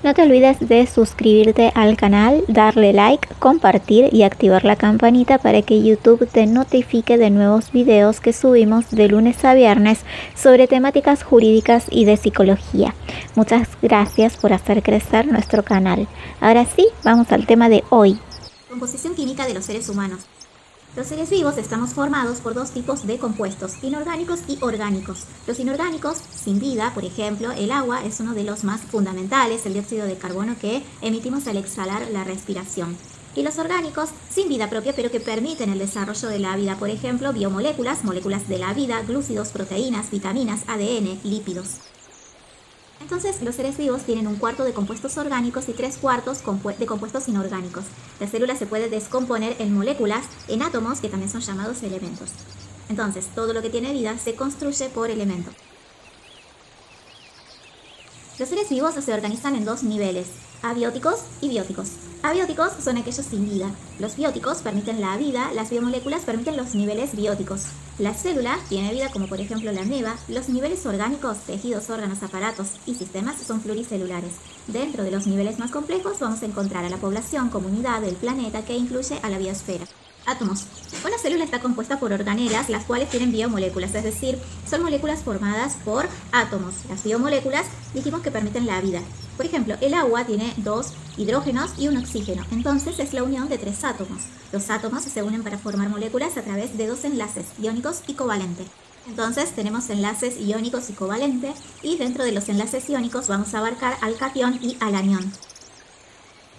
No te olvides de suscribirte al canal, darle like, compartir y activar la campanita para que YouTube te notifique de nuevos videos que subimos de lunes a viernes sobre temáticas jurídicas y de psicología. Muchas gracias por hacer crecer nuestro canal. Ahora sí, vamos al tema de hoy. Composición química de los seres humanos. Los seres vivos estamos formados por dos tipos de compuestos, inorgánicos y orgánicos. Los inorgánicos, sin vida, por ejemplo, el agua es uno de los más fundamentales, el dióxido de carbono que emitimos al exhalar la respiración. Y los orgánicos, sin vida propia, pero que permiten el desarrollo de la vida, por ejemplo, biomoléculas, moléculas de la vida, glúcidos, proteínas, vitaminas, ADN, lípidos. Entonces, los seres vivos tienen un cuarto de compuestos orgánicos y 3/4 de compuestos inorgánicos. La célula se puede descomponer en moléculas, en átomos, que también son llamados elementos. Entonces, todo lo que tiene vida se construye por elementos. Los seres vivos se organizan en dos niveles, abióticos y bióticos. Abióticos son aquellos sin vida. Los bióticos permiten la vida, las biomoléculas permiten los niveles bióticos. La célula tiene vida como por ejemplo la ameba. Los niveles orgánicos, tejidos, órganos, aparatos y sistemas son pluricelulares. Dentro de los niveles más complejos vamos a encontrar a la población, comunidad, del planeta que incluye a la biosfera. Átomos. Una célula está compuesta por organelas, las cuales tienen biomoléculas, es decir, son moléculas formadas por átomos. Las biomoléculas dijimos que permiten la vida. Por ejemplo, el agua tiene 2 hidrógenos y un oxígeno, entonces es la unión de 3 átomos. Los átomos se unen para formar moléculas a través de 2 enlaces, iónicos y covalentes. Entonces tenemos enlaces iónicos y covalentes, y dentro de los enlaces iónicos vamos a abarcar al catión y al anión.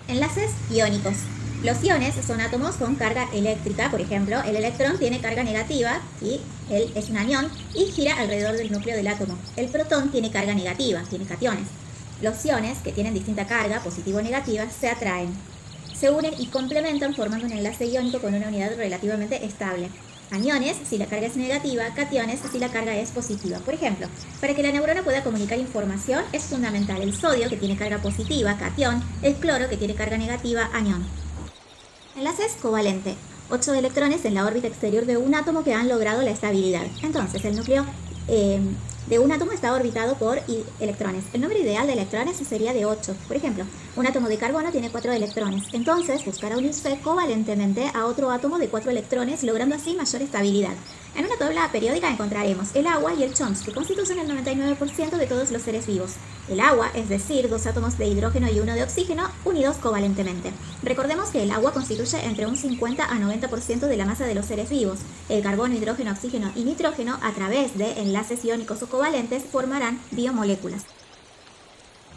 Enlaces iónicos. Los iones son átomos con carga eléctrica, por ejemplo, el electrón tiene carga negativa y él es un anión y gira alrededor del núcleo del átomo. El protón tiene carga negativa, tiene cationes. Los iones, que tienen distinta carga, positiva o negativa, se atraen, se unen y complementan formando un enlace iónico con una unidad relativamente estable. Aniones si la carga es negativa, cationes si la carga es positiva. Por ejemplo, para que la neurona pueda comunicar información es fundamental el sodio, que tiene carga positiva, catión, el cloro, que tiene carga negativa, anión. Enlaces covalente. 8 electrones en la órbita exterior de un átomo que han logrado la estabilidad. Entonces, el núcleo de un átomo está orbitado por electrones. El número ideal de electrones sería de 8. Por ejemplo, un átomo de carbono tiene 4 electrones. Entonces, buscará unirse covalentemente a otro átomo de 4 electrones, logrando así mayor estabilidad. En una tabla periódica encontraremos el agua y el Chomsky, que constituyen el 99% de todos los seres vivos. El agua, es decir, 2 átomos de hidrógeno y 1 de oxígeno, unidos covalentemente. Recordemos que el agua constituye entre un 50 a 90% de la masa de los seres vivos. El carbono, hidrógeno, oxígeno y nitrógeno, a través de enlaces iónicos o covalentes, formarán biomoléculas.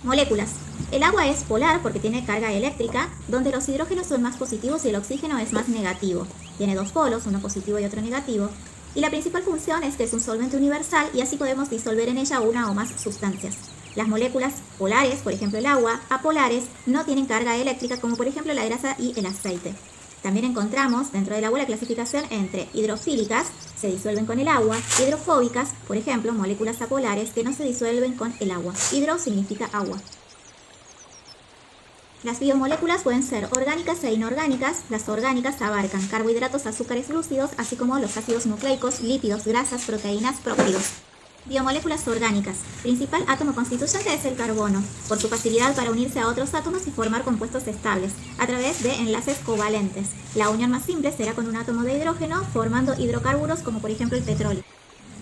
Moléculas. El agua es polar porque tiene carga eléctrica, donde los hidrógenos son más positivos y el oxígeno es más negativo. Tiene 2 polos, uno positivo y otro negativo. Y la principal función es que es un solvente universal y así podemos disolver en ella una o más sustancias. Las moléculas polares, por ejemplo el agua, apolares, no tienen carga eléctrica como por ejemplo la grasa y el aceite. También encontramos dentro del agua la clasificación entre hidrofílicas, se disuelven con el agua, hidrofóbicas, por ejemplo moléculas apolares que no se disuelven con el agua. Hidro significa agua. Las biomoléculas pueden ser orgánicas e inorgánicas. Las orgánicas abarcan carbohidratos, azúcares, glúcidos, así como los ácidos nucleicos, lípidos, grasas, proteínas, próctidos. Biomoléculas orgánicas. Principal átomo constituyente es el carbono, por su facilidad para unirse a otros átomos y formar compuestos estables, a través de enlaces covalentes. La unión más simple será con un átomo de hidrógeno, formando hidrocarburos como por ejemplo el petróleo.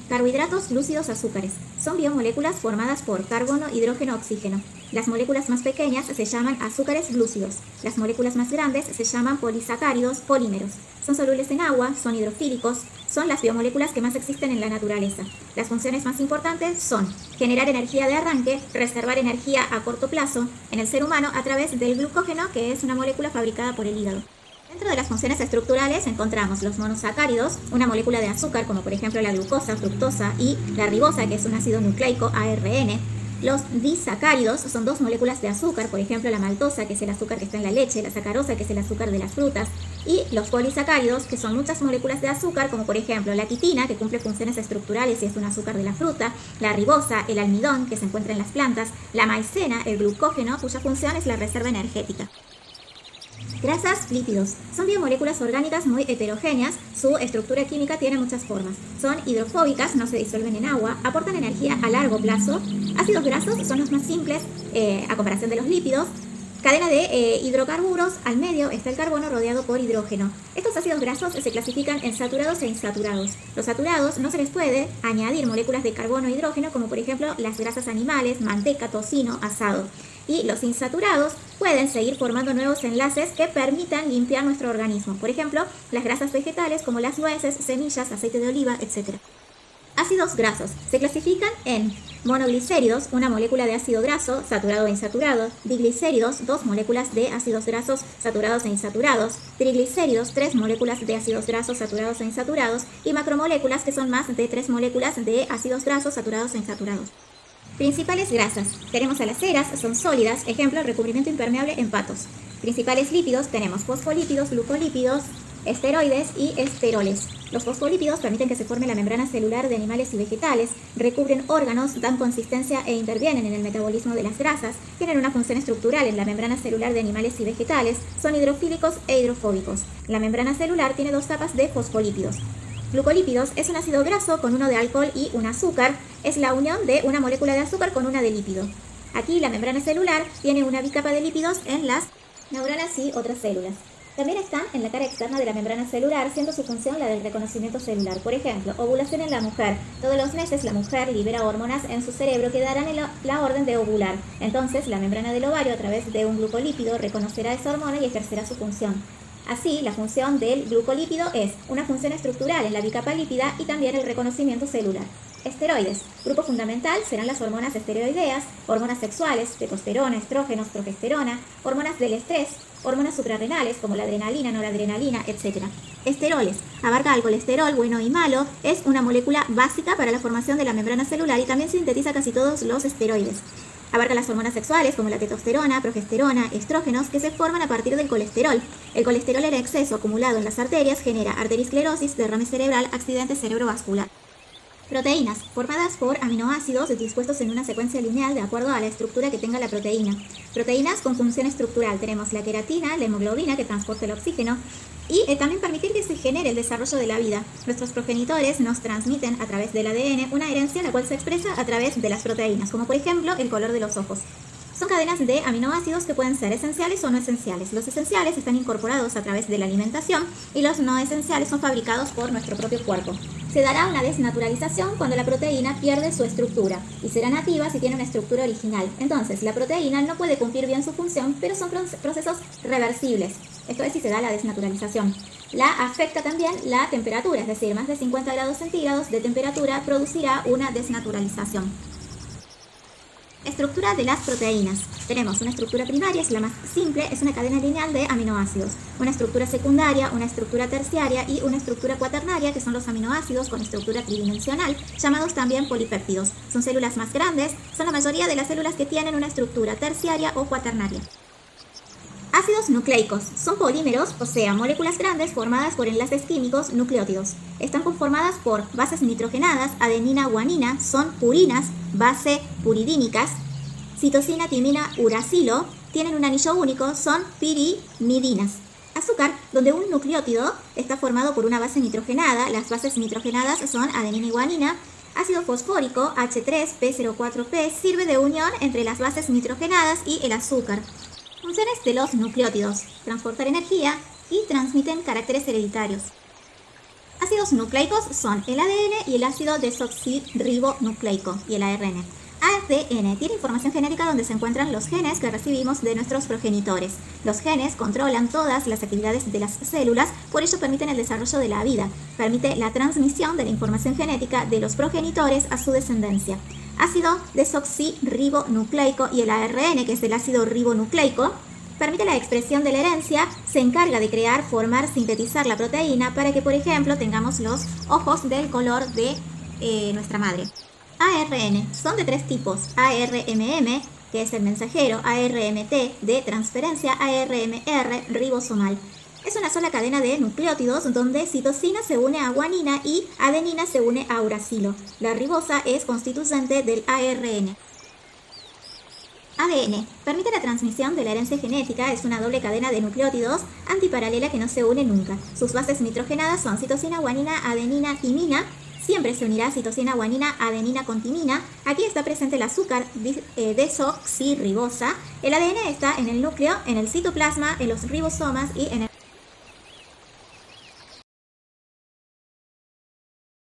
Carbohidratos, glúcidos, azúcares. Son biomoléculas formadas por carbono, hidrógeno, oxígeno. Las moléculas más pequeñas se llaman azúcares glúcidos. Las moléculas más grandes se llaman polisacáridos, polímeros. Son solubles en agua, son hidrofílicos, son las biomoléculas que más existen en la naturaleza. Las funciones más importantes son generar energía de arranque, reservar energía a corto plazo en el ser humano a través del glucógeno, que es una molécula fabricada por el hígado. Dentro de las funciones estructurales encontramos los monosacáridos, una molécula de azúcar como por ejemplo la glucosa, fructosa, y la ribosa, que es un ácido nucleico, ARN. Los disacáridos son 2 moléculas de azúcar, por ejemplo la maltosa, que es el azúcar que está en la leche, la sacarosa, que es el azúcar de las frutas, y los polisacáridos, que son muchas moléculas de azúcar, como por ejemplo la quitina, que cumple funciones estructurales y es un azúcar de la fruta, la ribosa, el almidón, que se encuentra en las plantas, la maicena, el glucógeno, cuya función es la reserva energética. Grasas, lípidos. Son biomoléculas orgánicas muy heterogéneas, su estructura química tiene muchas formas. Son hidrofóbicas, no se disuelven en agua, aportan energía a largo plazo Ácidos grasos son los más simples a comparación de los lípidos. Cadena de hidrocarburos, al medio está el carbono rodeado por hidrógeno. Estos ácidos grasos se clasifican en saturados e insaturados. Los saturados no se les puede añadir moléculas de carbono e hidrógeno, como por ejemplo las grasas animales, manteca, tocino, asado. Y los insaturados pueden seguir formando nuevos enlaces que permitan limpiar nuestro organismo. Por ejemplo, las grasas vegetales como las nueces, semillas, aceite de oliva, etc. Ácidos grasos se clasifican en monoglicéridos, una molécula de ácido graso, saturado e insaturado; diglicéridos, 2 moléculas de ácidos grasos saturados e insaturados; triglicéridos, 3 moléculas de ácidos grasos saturados e insaturados; y macromoléculas, que son más de 3 moléculas de ácidos grasos saturados e insaturados. Principales grasas. Tenemos a las ceras, son sólidas, ejemplo, recubrimiento impermeable en patos. Principales lípidos, tenemos fosfolípidos, glucolípidos, esteroides y esteroles. Los fosfolípidos permiten que se forme la membrana celular de animales y vegetales, recubren órganos, dan consistencia e intervienen en el metabolismo de las grasas, tienen una función estructural en la membrana celular de animales y vegetales, son hidrofílicos e hidrofóbicos. La membrana celular tiene 2 capas de fosfolípidos. Glucolípidos es un ácido graso con uno de alcohol y un azúcar, es la unión de una molécula de azúcar con una de lípido. Aquí la membrana celular tiene una bicapa de lípidos en las neuronas y otras células. También están en la cara externa de la membrana celular, siendo su función la del reconocimiento celular. Por ejemplo, ovulación en la mujer. Todos los meses la mujer libera hormonas en su cerebro que darán la orden de ovular. Entonces, la membrana del ovario, a través de un glucolípido, reconocerá esa hormona y ejercerá su función. Así, la función del glucolípido es una función estructural en la bicapa lípida y también el reconocimiento celular. Esteroides. Grupo fundamental serán las hormonas esteroideas, hormonas sexuales, testosterona, estrógenos, progesterona, hormonas del estrés, hormonas suprarrenales como la adrenalina, noradrenalina, etc. Esteroles. Abarca al colesterol bueno y malo, es una molécula básica para la formación de la membrana celular y también sintetiza casi todos los esteroides. Abarca las hormonas sexuales como la testosterona, progesterona, estrógenos, que se forman a partir del colesterol. El colesterol en exceso acumulado en las arterias genera arteriosclerosis, derrame cerebral, accidente cerebrovascular. Proteínas, formadas por aminoácidos dispuestos en una secuencia lineal de acuerdo a la estructura que tenga la proteína. Proteínas con función estructural. Tenemos la queratina, la hemoglobina que transporta el oxígeno y también permitir que se genere el desarrollo de la vida. Nuestros progenitores nos transmiten a través del ADN una herencia la cual se expresa a través de las proteínas, como por ejemplo el color de los ojos. Son cadenas de aminoácidos que pueden ser esenciales o no esenciales. Los esenciales están incorporados a través de la alimentación y los no esenciales son fabricados por nuestro propio cuerpo. Se dará una desnaturalización cuando la proteína pierde su estructura y será nativa si tiene una estructura original. Entonces, la proteína no puede cumplir bien su función, pero son procesos reversibles. Esto es si se da la desnaturalización. La afecta también la temperatura, es decir, más de 50 grados centígrados de temperatura producirá una desnaturalización. Estructura de las proteínas. Tenemos una estructura primaria, es la más simple, es una cadena lineal de aminoácidos. Una estructura secundaria, una estructura terciaria y una estructura cuaternaria, que son los aminoácidos con estructura tridimensional, llamados también polipéptidos. Son células más grandes, son la mayoría de las células que tienen una estructura terciaria o cuaternaria. Ácidos nucleicos. Son polímeros, o sea, moléculas grandes formadas por enlaces químicos nucleótidos. Están conformadas por bases nitrogenadas, adenina, guanina, son purinas, base puridínicas, citosina, timina, uracilo, tienen un anillo único, son pirimidinas. Azúcar, donde un nucleótido está formado por una base nitrogenada, las bases nitrogenadas son adenina y guanina. Ácido fosfórico, H3P04P, sirve de unión entre las bases nitrogenadas y el azúcar. Funciones de los nucleótidos: transportar energía y transmiten caracteres hereditarios. Ácidos nucleicos son el ADN y el ácido desoxirribonucleico y el ARN. ADN tiene información genética donde se encuentran los genes que recibimos de nuestros progenitores. Los genes controlan todas las actividades de las células, por ello permiten el desarrollo de la vida. Permite la transmisión de la información genética de los progenitores a su descendencia. Ácido desoxirribonucleico y el ARN, que es el ácido ribonucleico, permite la expresión de la herencia, se encarga de crear, formar, sintetizar la proteína para que, por ejemplo, tengamos los ojos del color de nuestra madre. ARN son de 3 tipos: ARMM, que es el mensajero, ARMT, de transferencia, ARMR, ribosomal. Es una sola cadena de nucleótidos donde citosina se une a guanina y adenina se une a uracilo. La ribosa es constituyente del ARN. ADN. Permite la transmisión de la herencia genética, es una doble cadena de nucleótidos antiparalela que no se une nunca. Sus bases nitrogenadas son citosina, guanina, adenina, timina. Siempre se unirá citosina, guanina, adenina con timina. Aquí está presente el azúcar desoxirribosa. El ADN está en el núcleo, en el citoplasma, en los ribosomas y en el